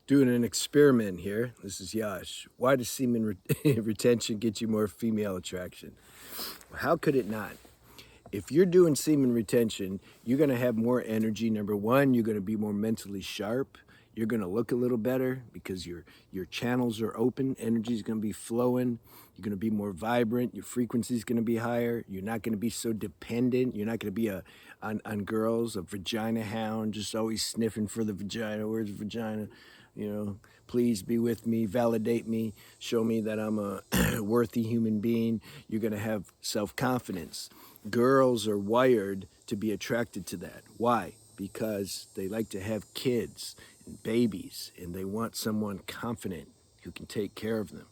Doing an experiment here. This is Yash. Why does semen retention get you more female attraction? How could it not? If you're doing semen retention, you're going to have more energy. Number one, you're going to be more mentally sharp. You're going to look a little better because your channels are open. Energy is going to be flowing. You're going to be more vibrant. Your frequency is going to be higher. You're not going to be so dependent. You're not going to be on girls, a vagina hound, just always sniffing for the vagina. Where's the vagina? You know, please be with me, validate me, show me that I'm a worthy human being. You're going to have self-confidence. Girls are wired to be attracted to that. Why? Because they like to have kids and babies, and they want someone confident who can take care of them.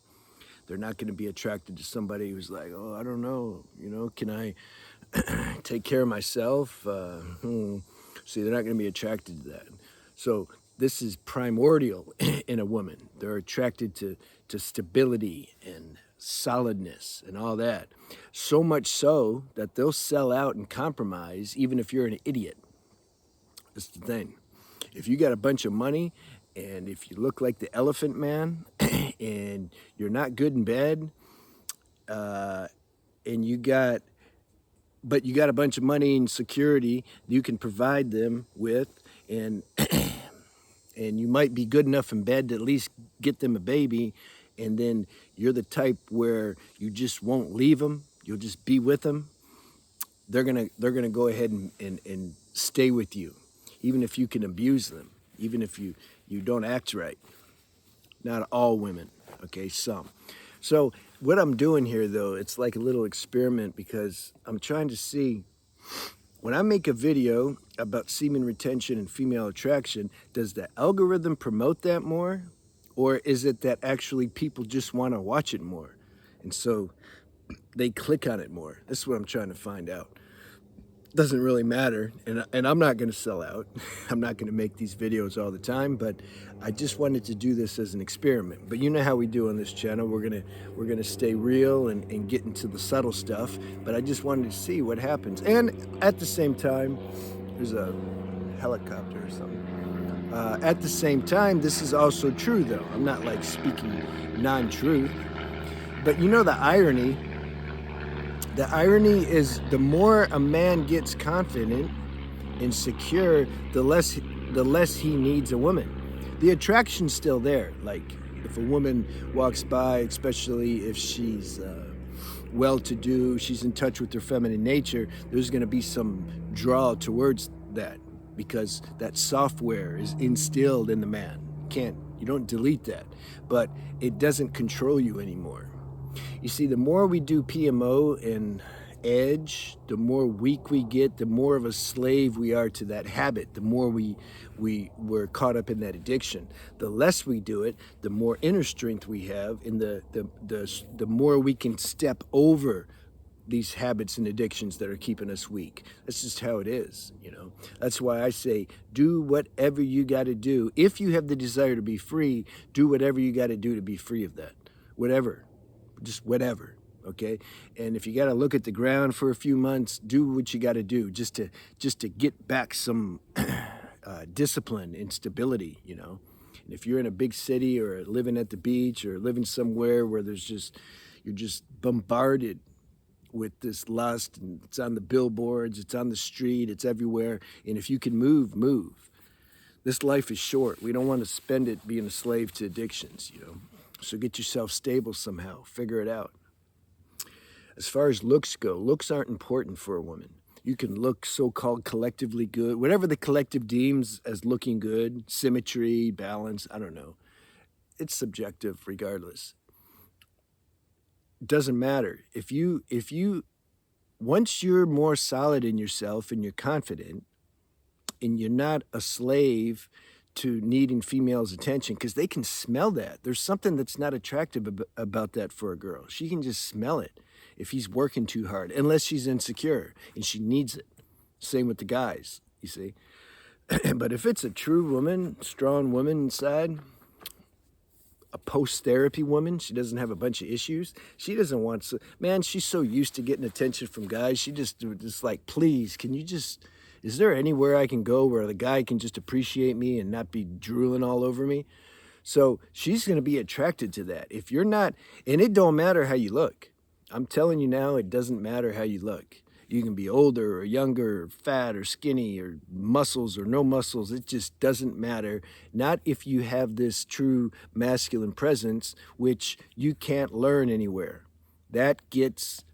They're not going to be attracted to somebody who's like, oh, I don't know, can I take care of myself? See, they're not going to be attracted to that. So this is primordial in a woman. They're attracted to stability and solidness and all that. So much so that they'll sell out and compromise even if you're an idiot. That's the thing. If you got a bunch of money and if you look like the Elephant Man and you're not good in bed, and you got a bunch of money and security you can provide them with, and and you might be good enough in bed to at least get them a baby, and then you're the type where you just won't leave them, you'll just be with them, they're gonna go ahead and stay with you, even if you can abuse them, even if you don't act right. Not all women, okay, some. So what I'm doing here, though, it's like a little experiment because I'm trying to see, when I make a video about semen retention and female attraction, does the algorithm promote that more? Or is it that actually people just want to watch it more? And so they click on it more. That's what I'm trying to find out. Doesn't really matter, and I'm not going to sell out. I'm not going to make these videos all the time, but I just wanted to do this as an experiment. But you know how we do on this channel. We're gonna stay real and get into the subtle stuff, but I just wanted to see what happens. And at the same time, there's a helicopter or something. At the same time, this is also true, though. I'm not like speaking non-truth, but you know the irony. The irony is the more a man gets confident and secure, the less he needs a woman. The attraction's still there. Like if a woman walks by, especially if she's well-to-do, she's in touch with her feminine nature, there's going to be some draw towards that because that software is instilled in the man. You don't delete that, but it doesn't control you anymore. You see, the more we do PMO and edge, the more weak we get, the more of a slave we are to that habit, the more we're caught up in that addiction. The less we do it, the more inner strength we have, and the more we can step over these habits and addictions that are keeping us weak. That's just how it is, That's why I say, do whatever you got to do. If you have the desire to be free, do whatever you got to do to be free of that. Whatever. Just whatever, okay? And if you got to look at the ground for a few months, do what you got to do just to get back some discipline and stability, And if you're in a big city or living at the beach or living somewhere where you're just bombarded with this lust, and it's on the billboards, it's on the street, it's everywhere, and if you can move. This life is short. We don't want to spend it being a slave to addictions, So get yourself stable somehow. Figure it out. As far as looks go, looks aren't important for a woman. You can look so-called collectively good, whatever the collective deems as looking good, symmetry, balance, I don't know. It's subjective regardless. It doesn't matter. Once you're more solid in yourself and you're confident and you're not a slave to needing females' attention, because they can smell that. There's something that's not attractive about that for a girl. She can just smell it if he's working too hard, unless she's insecure and she needs it. Same with the guys, you see. But if it's a true woman, strong woman inside, a post-therapy woman, she doesn't have a bunch of issues, she doesn't want to, man, she's so used to getting attention from guys, she just like, please, is there anywhere I can go where the guy can just appreciate me and not be drooling all over me? So she's going to be attracted to that. If you're not, and it don't matter how you look. I'm telling you now, it doesn't matter how you look. You can be older or younger, or fat or skinny, or muscles or no muscles. It just doesn't matter. Not if you have this true masculine presence, which you can't learn anywhere. That gets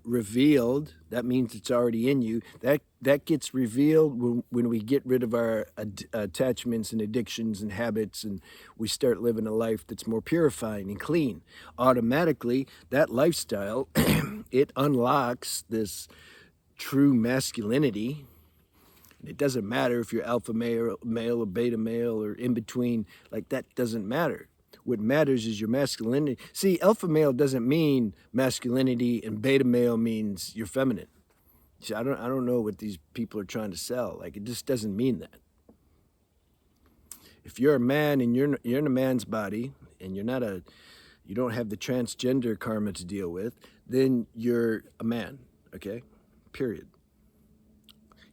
revealed. That means it's already in you. That gets revealed when we get rid of our attachments and addictions and habits, and we start living a life that's more purifying and clean. Automatically, that lifestyle it unlocks this true masculinity. It doesn't matter if you're alpha male or beta male or in between. Like, that doesn't matter. What matters is your masculinity. See, alpha male doesn't mean masculinity, and beta male means you're feminine. See, I don't know what these people are trying to sell. Like, it just doesn't mean that. If you're a man and you're in a man's body and you don't have the transgender karma to deal with, then you're a man. Okay, period.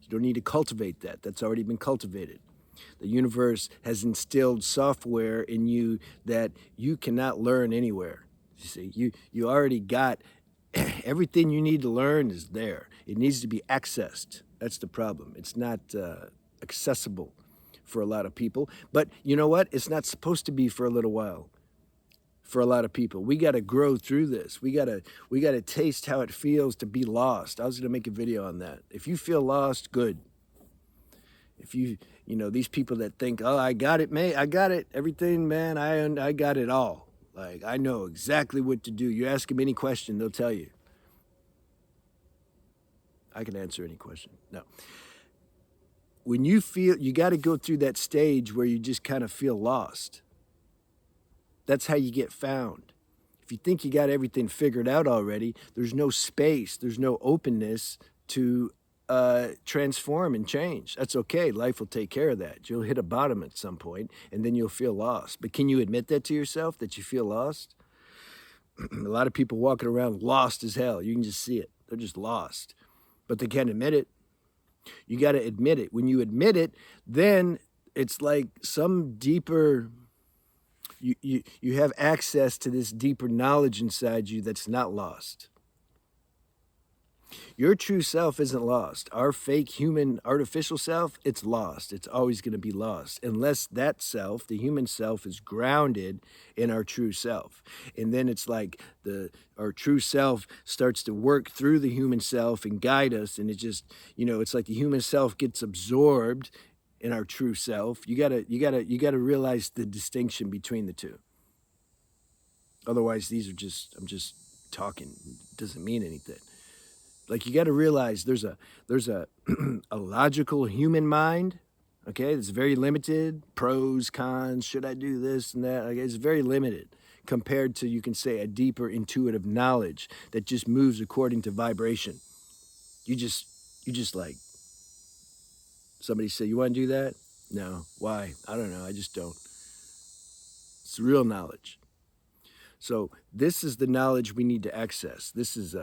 You don't need to cultivate that. That's already been cultivated. The universe has instilled software in you that you cannot learn anywhere. You see, you already got everything you need to learn is there. It needs to be accessed. That's the problem. It's not accessible for a lot of people. But you know what? It's not supposed to be for a little while. For a lot of people, we got to grow through this. We got to taste how it feels to be lost. I was going to make a video on that. If you feel lost, good. If these people that think, oh, I got it, mate, I got it, everything, man, I got it all. Like, I know exactly what to do. You ask them any question, they'll tell you. I can answer any question. No. When you got to go through that stage where you just kind of feel lost. That's how you get found. If you think you got everything figured out already, there's no space, there's no openness to transform and change. That's okay. Life will take care of that. You'll hit a bottom at some point, and then you'll feel lost. But can you admit that to yourself, that you feel lost? A lot of people walking around lost as hell. You can just see it. They're just lost. But they can't admit it. You got to admit it. When you admit it, then it's like some deeper... You have access to this deeper knowledge inside you that's not lost. Your true self isn't lost. Our fake human artificial self, it's lost. It's always going to be lost unless that self, the human self, is grounded in our true self. And then it's like our true self starts to work through the human self and guide us. And it just, it's like the human self gets absorbed in our true self. You gotta realize the distinction between the two. Otherwise, I'm just talking. It doesn't mean anything. Like, you got to realize there's a a logical human mind. Okay, it's very limited. Pros, cons. Should I do this and that? Like, it's very limited compared to, you can say, a deeper intuitive knowledge that just moves according to vibration. You just like. Somebody say, you want to do that? No. Why? I don't know. I just don't. It's real knowledge. So this is the knowledge we need to access. This is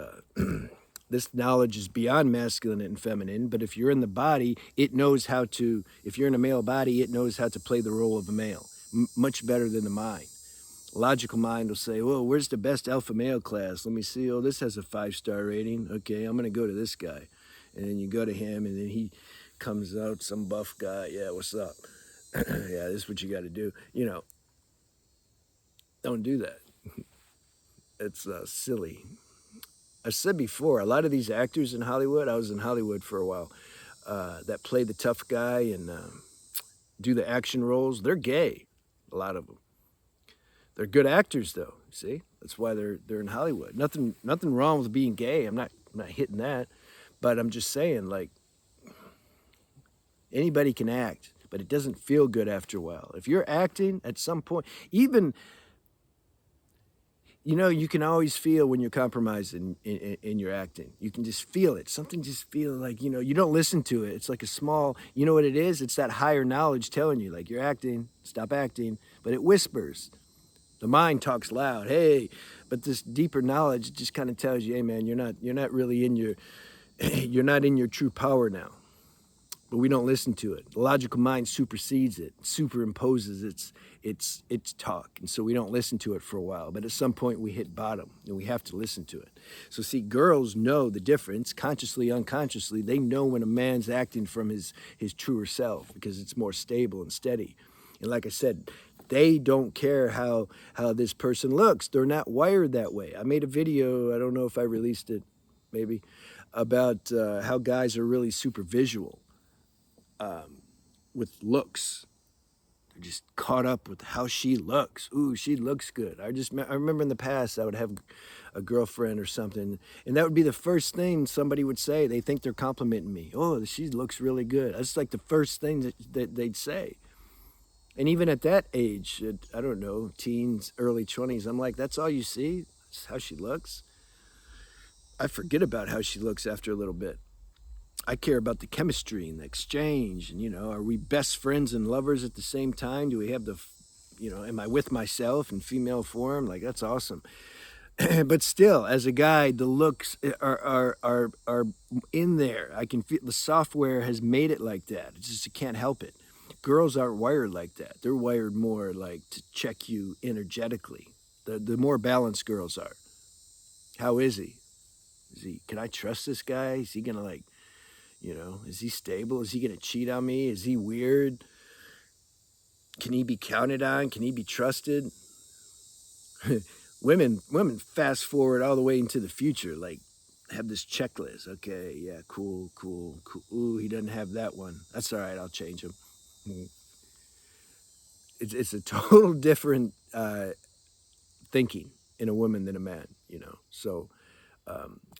this knowledge is beyond masculine and feminine, but if you're in the body, it knows how to, if you're in a male body, it knows how to play the role of a male, much better than the mind. Logical mind will say, well, where's the best alpha male class? Let me see. Oh, this has a 5-star rating. Okay, I'm going to go to this guy. And then you go to him, and then he comes out, some buff guy. Yeah, what's up? Yeah, this is what you got to do. Don't do that. It's silly. I said before, a lot of these actors in Hollywood, I was in Hollywood for a while, that play the tough guy and do the action roles, they're gay, a lot of them. They're good actors, though, see? That's why they're in Hollywood. Nothing wrong with being gay. I'm not hitting that. But I'm just saying, like, anybody can act, but it doesn't feel good after a while. If you're acting at some point, even... you can always feel when you're compromised in your acting. You can just feel it. Something just feel like, you don't listen to it. It's like a small, you know what it is? It's that higher knowledge telling you, like, you're acting, stop acting, but it whispers. The mind talks loud, hey, but this deeper knowledge just kind of tells you, hey man, you're not really in your, you're not in your true power now. but we don't listen to it. The logical mind supersedes it, superimposes its talk, and so we don't listen to it for a while. But at some point, we hit bottom, and we have to listen to it. So see, girls know the difference, consciously, unconsciously. They know when a man's acting from his truer self because it's more stable and steady. And like I said, they don't care how this person looks. They're not wired that way. I made a video, I don't know if I released it, maybe, about how guys are really super visual with looks. They're just caught up with how she looks. Ooh, she looks good. I remember in the past I would have a girlfriend or something, and that would be the first thing somebody would say. They think they're complimenting me. Oh, she looks really good. That's like the first thing that they'd say. And even at that age, I don't know, teens, early 20s, I'm like, that's all you see? That's how she looks? I forget about how she looks after a little bit. I care about the chemistry and the exchange. And, are we best friends and lovers at the same time? Do we have am I with myself in female form? Like, that's awesome. But still, as a guy, the looks are in there. I can feel the software has made it like that. It's just, you can't help it. Girls aren't wired like that. They're wired more like to check you energetically. The more balanced girls are. How is he? Can I trust this guy? Is he gonna is he stable? Is he gonna cheat on me? Is he weird? Can he be counted on? Can he be trusted? Women fast forward all the way into the future, like have this checklist. Okay, yeah, cool. Ooh, he doesn't have that one. That's all right, I'll change him. It's a total different thinking in a woman than a man, So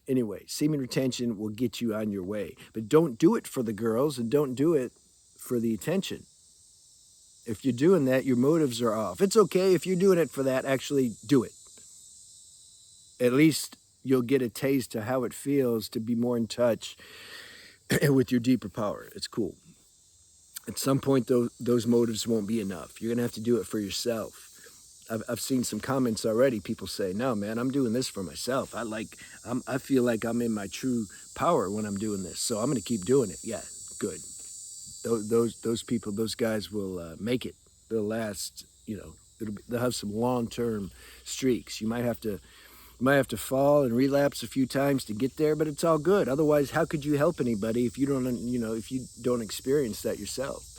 anyway, semen retention will get you on your way. But don't do it for the girls and don't do it for the attention. If you're doing that, your motives are off. It's okay if you're doing it for that, actually do it. At least you'll get a taste of how it feels to be more in touch with your deeper power. It's cool. At some point, those motives won't be enough. You're going to have to do it for yourself. I've seen some comments already. People say, no, man, I'm doing this for myself. I feel like I'm in my true power when I'm doing this. So I'm going to keep doing it. Yeah, good. Those people, those guys will make it. They'll last, they'll have some long-term streaks. You might have to fall and relapse a few times to get there, but it's all good. Otherwise, how could you help anybody if you don't experience that yourself?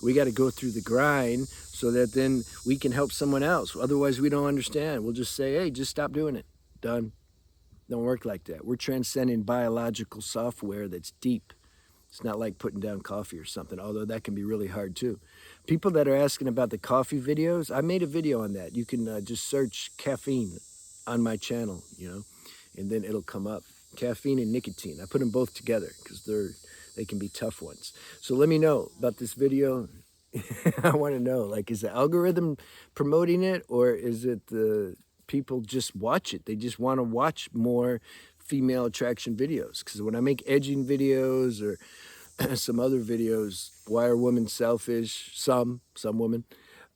We got to go through the grind so that then we can help someone else. Otherwise, we don't understand. We'll just say, hey, just stop doing it. Done. Don't work like that. We're transcending biological software that's deep. It's not like putting down coffee or something, although that can be really hard too. People that are asking about the coffee videos, I made a video on that. You can just search caffeine on my channel, and then it'll come up. Caffeine and nicotine. I put them both together because they can be tough ones. So let me know about this video. I want to know, like, is the algorithm promoting it, or is it the people just watch it? They just want to watch more female attraction videos. Because when I make edging videos or some other videos, why are women selfish? Some women,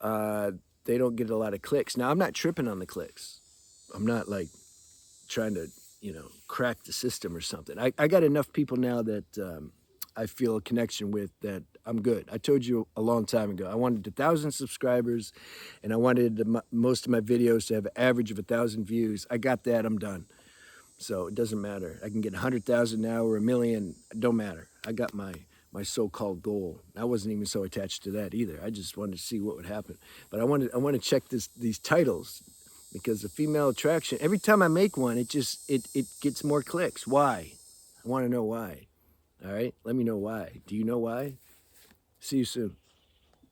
they don't get a lot of clicks. Now, I'm not tripping on the clicks. I'm not like trying to, crack the system or something. I got enough people now that I feel a connection with that I'm good. I told you a long time ago, I wanted 1,000 subscribers and I wanted most of my videos to have an average of 1,000 views. I got that, I'm done. So it doesn't matter. I can get 100,000 now or 1 million, it don't matter. I got my so-called goal. I wasn't even so attached to that either. I just wanted to see what would happen. But I want to check these titles, because the female attraction, every time I make one, it gets more clicks. Why? I want to know why. All right? Let me know why. Do you know why? See you soon.